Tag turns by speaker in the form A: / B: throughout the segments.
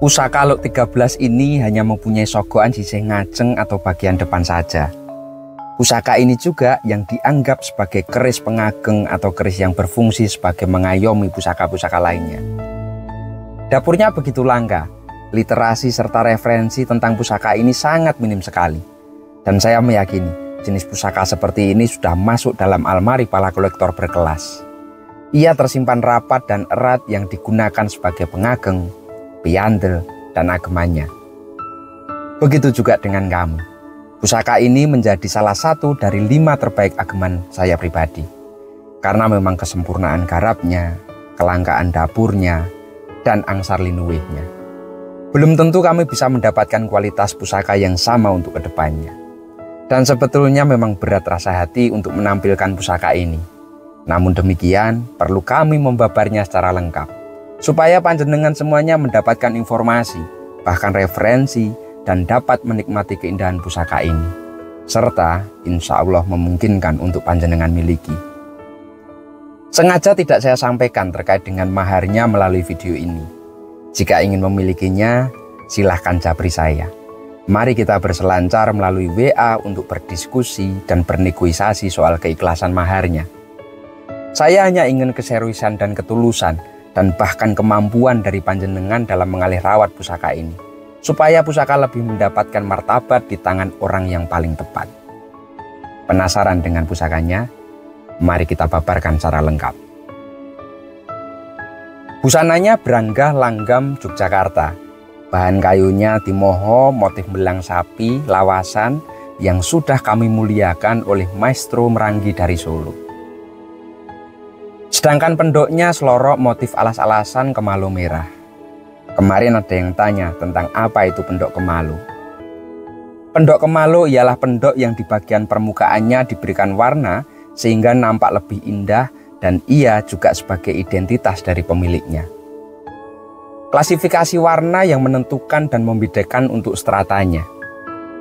A: Pusaka Luk 13 ini hanya mempunyai sogokan sisih ngajeng atau bagian depan saja. Pusaka ini juga yang dianggap sebagai keris pengageng atau keris yang berfungsi sebagai mengayomi pusaka-pusaka lainnya. Dapurnya begitu langka, literasi serta referensi tentang pusaka ini sangat minim sekali. Dan saya meyakini jenis pusaka seperti ini sudah masuk dalam almari para kolektor berkelas. Ia tersimpan rapat dan erat yang digunakan sebagai pengageng, piandel, dan agemannya. Begitu juga dengan kami. Pusaka ini menjadi salah satu dari 5 terbaik ageman saya pribadi. Karena memang kesempurnaan garapnya, kelangkaan dapurnya, dan angsar linuwihnya. Belum tentu kami bisa mendapatkan kualitas pusaka yang sama untuk kedepannya. Dan sebetulnya memang berat rasa hati untuk menampilkan pusaka ini. Namun demikian, perlu kami membabarnya secara lengkap, supaya panjenengan semuanya mendapatkan informasi, bahkan referensi, dan dapat menikmati keindahan pusaka ini, serta insya Allah memungkinkan untuk panjenengan miliki. Sengaja tidak saya sampaikan terkait dengan maharnya melalui video ini. Jika ingin memilikinya, silahkan japri saya. Mari kita berselancar melalui WA untuk berdiskusi dan bernegosiasi soal keikhlasan maharnya. Saya hanya ingin keseriusan dan ketulusan dan bahkan kemampuan dari panjenengan dalam mengalih rawat pusaka ini, supaya pusaka lebih mendapatkan martabat di tangan orang yang paling tepat. Penasaran dengan pusakanya? Mari kita paparkan secara lengkap. Busananya Branggah Langgam Yogyakarta. Bahan kayunya timoho motif belang sapi lawasan yang sudah kami muliakan oleh maestro Merangi dari Solo. Sedangkan pendoknya selorok motif alas-alasan kemalu merah. Kemarin ada yang tanya tentang apa itu pendok kemalu. Pendok kemalu ialah pendok yang di bagian permukaannya diberikan warna sehingga nampak lebih indah dan ia juga sebagai identitas dari pemiliknya. Klasifikasi warna yang menentukan dan membedakan untuk stratanya.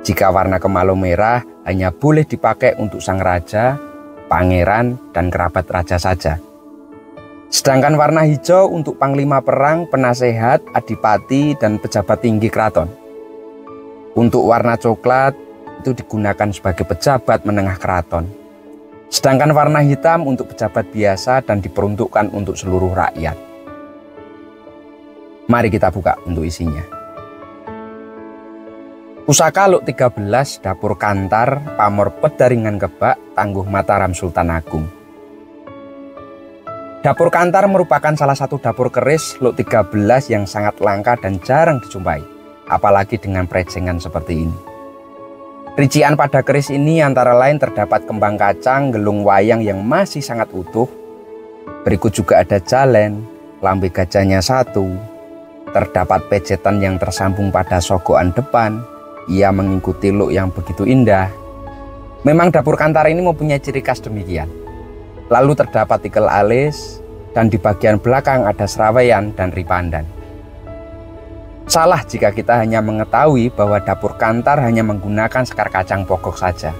A: Jika warna kemalu merah hanya boleh dipakai untuk sang raja, pangeran, dan kerabat raja saja. Sedangkan warna hijau untuk panglima perang, penasehat, adipati, dan pejabat tinggi keraton. Untuk warna coklat itu digunakan sebagai pejabat menengah keraton. Sedangkan warna hitam untuk pejabat biasa dan diperuntukkan untuk seluruh rakyat. Mari kita buka untuk isinya. Pusaka Luk 13 Dapur Kantar Pamor Pedaringan Kebak Tangguh Mataram Sultan Agung. Dapur Kantar merupakan salah satu dapur keris Luk 13 yang sangat langka dan jarang dijumpai, apalagi dengan prejengan seperti ini. Rincian pada keris ini antara lain terdapat kembang kacang, gelung wayang yang masih sangat utuh. Berikut juga ada jalen, lambe gajahnya 1, terdapat pejetan yang tersambung pada sogokan depan. Ia mengikuti look yang begitu indah. Memang dapur Kantar ini mempunyai ciri khas demikian. Lalu terdapat tikel alis, dan di bagian belakang ada serawaian dan ripandan. Salah jika kita hanya mengetahui bahwa dapur Kantar hanya menggunakan sekar kacang pokok saja.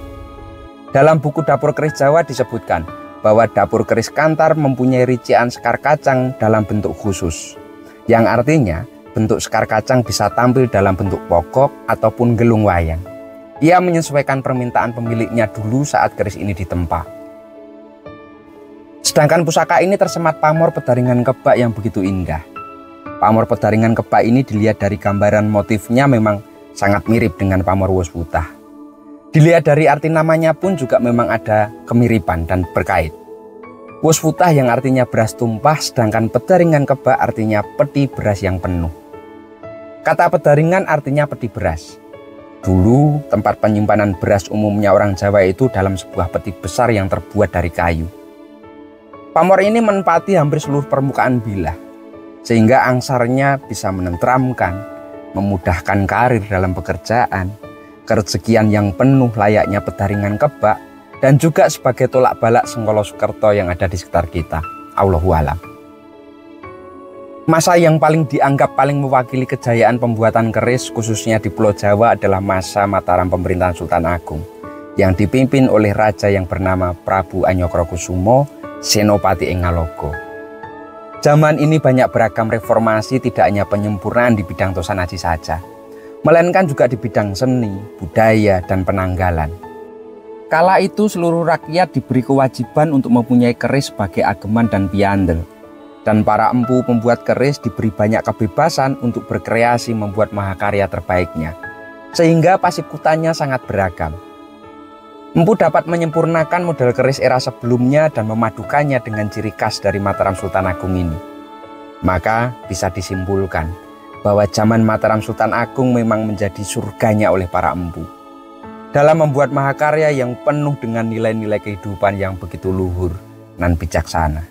A: Dalam buku Dapur Keris Jawa disebutkan bahwa dapur keris Kantar mempunyai rincian sekar kacang dalam bentuk khusus, yang artinya bentuk sekar kacang bisa tampil dalam bentuk pokok ataupun gelung wayang. Ia menyesuaikan permintaan pemiliknya dulu saat keris ini ditempa. Sedangkan pusaka ini tersemat pamor pedaringan kebak yang begitu indah. Pamor pedaringan kebak ini dilihat dari gambaran motifnya memang sangat mirip dengan pamor wus putah. Dilihat dari arti namanya pun juga memang ada kemiripan dan berkait. Wus putah yang artinya beras tumpah, sedangkan pedaringan kebak artinya peti beras yang penuh. Kata pedaringan artinya peti beras. Dulu tempat penyimpanan beras umumnya orang Jawa itu dalam sebuah peti besar yang terbuat dari kayu. Pamor ini menempati hampir seluruh permukaan bilah, sehingga angsarnya bisa menenteramkan, memudahkan karir dalam pekerjaan, kerezekian yang penuh layaknya pedaringan kebak, dan juga sebagai tolak balak Sengkolo Sukerto yang ada di sekitar kita. Allahu a'lam. Masa yang paling dianggap paling mewakili kejayaan pembuatan keris khususnya di Pulau Jawa adalah masa Mataram pemerintahan Sultan Agung, yang dipimpin oleh raja yang bernama Prabu Anyokrokusumo Senopati ing Ngalogo. Zaman ini banyak beragam reformasi, tidak hanya penyempurnaan di bidang tosanaji saja, melainkan juga di bidang seni, budaya, dan penanggalan. Kala itu seluruh rakyat diberi kewajiban untuk mempunyai keris sebagai ageman dan piandel. Dan para empu pembuat keris diberi banyak kebebasan untuk berkreasi membuat mahakarya terbaiknya. Sehingga pasikutannya sangat beragam. Empu dapat menyempurnakan model keris era sebelumnya dan memadukannya dengan ciri khas dari Mataram Sultan Agung ini. Maka bisa disimpulkan bahwa zaman Mataram Sultan Agung memang menjadi surganya oleh para empu dalam membuat mahakarya yang penuh dengan nilai-nilai kehidupan yang begitu luhur dan bijaksana.